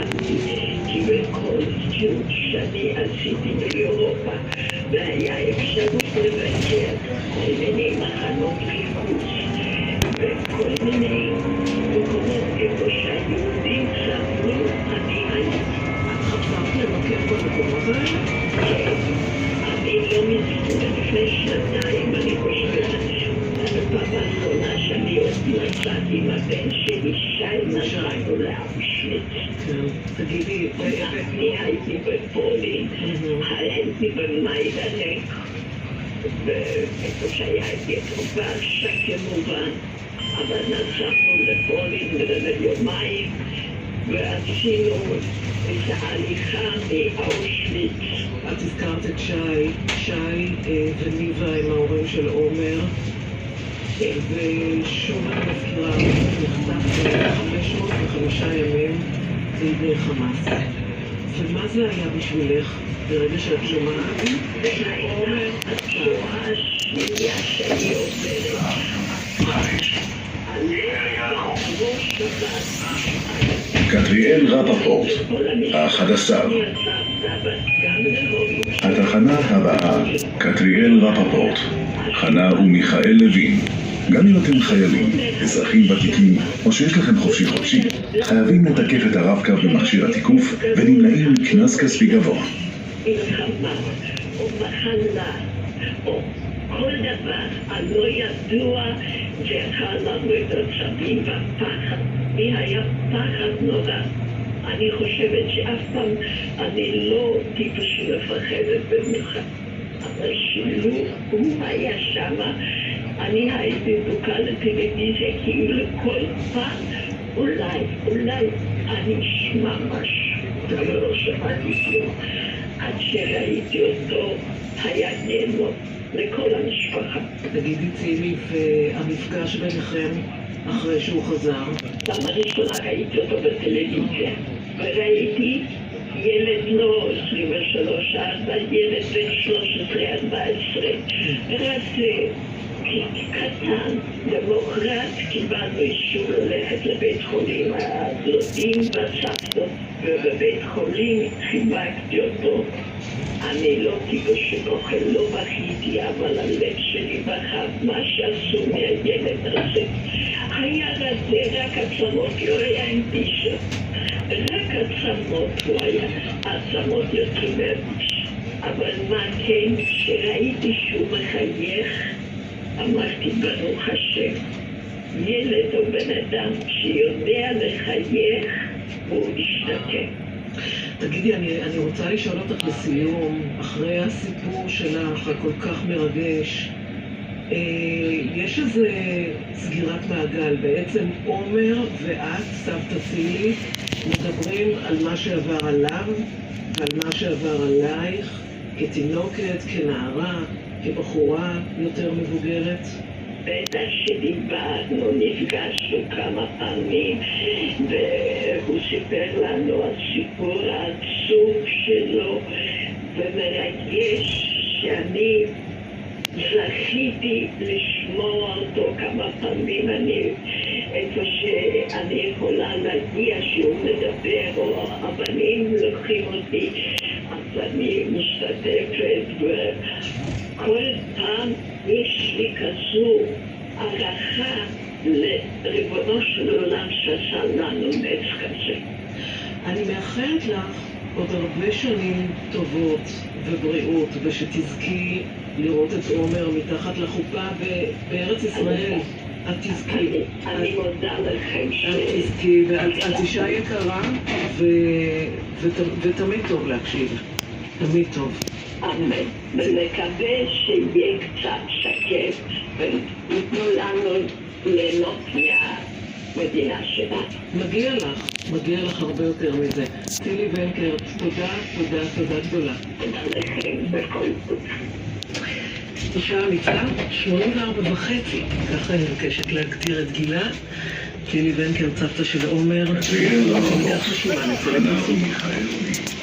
נדהמתי, כי בכל טיול שאני עשיתי באירופה, והיה אפשרות לבקר כל מיני מחנות חיפוש, וכל מיני מקומות איפה שהיהודים סבלו, אני הייתי. חפרת לבקר במקומות האלה? כן, אני לא מזמן, לפני שנתיים, אני חושבת, בפעם האחרונה שאני עוד נסעתי עם הבן שלי, נסענו לאושוויץ. תגידי, אני הייתי בפולין, הייתי במיידנק, ואיפה שהיה הייתי ורשה כמובן, אבל נסענו לפולין ליומיים, ועשינו את ההליכה מאושוויץ. את הזכרת את שי וניבה עם ההורים של עומר, ושוב אני מזכירה, נחטף 505 ימים בידי חמאס. ומה זה היה בשבילך ברגע שאת שומעת? עומר, התשואה השנייה שאני עוברת. קטריאל רפפורט, 11. התחנה הבאה, קטריאל רפפורט, חנה ומיכאל לוין. גם אם אתם חיילים, אזרחים ותיקים, או שיש לכם חופשי חופשי, חייבים לתקף את הרב-קו במכשיר התיקוף ונמנעים מקנס כספי גבוה. מלחמה או מחלה או כל דבר הלא ידוע גרחה לנו את עצבים והפחד. לי היה פחד נורא. אני חושבת שאף פעם אני לא טיפה שמפחדת במיוחד. אבל שילו, הוא היה שמה, אני הייתי דוקה לטלוויזיה כאילו כל פעם אולי אני אשמע משהו, אבל לא שמעתי כלום. עד שראיתי אותו היה נאמר לכל המשפחה. תגידי צילי, והמפגש ביניכם אחרי שהוא חזר? פעם הראשונה ראיתי אותו בטלוויזיה, וראיתי ילד לא 23, ילד בן 13-14, רק קטן, למוחרת קיבלנו אישור ללכת לבית חולים, הדודים והסבתות, ובבית חולים חיבקתי אותו. אני לא טיפוס שבוכה, לא בכיתי, אבל הלב שלי בכה מה שעשו מהילד הזה. היה רזה, רק עצמות, לא היה עם פישה. רק עצמות הוא היה, עצמות יוצאים מהפיש. אבל מה כן, כשראיתי שהוא מחייך, אמרתי ברוך השם, ילד או בן אדם שיודע לחייך, הוא ישתקם. תגידי, אני רוצה לשאול אותך לסיום, אחרי הסיפור שלך הכל כך מרגש, יש איזה סגירת מעגל, בעצם עומר ואת, סבתא צילי, מדברים על מה שעבר עליו ועל מה שעבר עלייך, כתינוקת, כנערה, כבחורה יותר מבוגרת. בטח שדיברנו, נפגשנו כמה פעמים, והוא סיפר לנו על סיפור העצוב שלו, ומרגש שאני זכיתי לשמוע אותו כמה פעמים. איפה שאני יכולה להגיע שהוא מדבר, או הבנים לוקחים אותי, אז אני משתתפת, וכל פעם יש לי כזו הערכה לריבונו של עולם שעשה לנו נס כזה. אני מאחלת לך עוד הרבה שנים טובות ובריאות, ושתזכי לראות את עומר מתחת לחופה בארץ ישראל. את תזכי. אני מודה לכם את תזכי, ואת אישה יקרה, ותמיד טוב להקשיב. תמיד טוב. אמן. ונקווה שיהיה קצת שקט, ויתנו לנו ליהנות מהמדינה שלנו. מגיע לך הרבה יותר מזה. צילי ונקר, תודה גדולה. תודה לכם בכל זאת. אישה אמיצה, 84.5, ככה אני מבקשת להגדיר את גילה. צילי ונקר, סבתא של עומר, קטריאל רפפורט, חנה ומיכאל לוין.